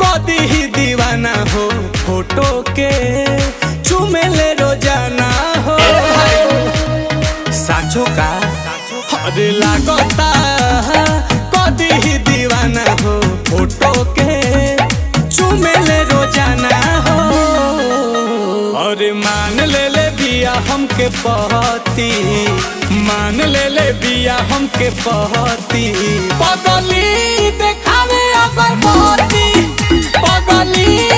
कदी ही दीवाना हो फोटो के चुमेले रोजाना हो साचो का अरे लागता कदी ही दीवाना हो फोटो के चुमेले रोजाना हो। अरे मान ले बिया हमके पहती, मान ले बिया हमके पहती, पगली देखावे अगर पहती पगली।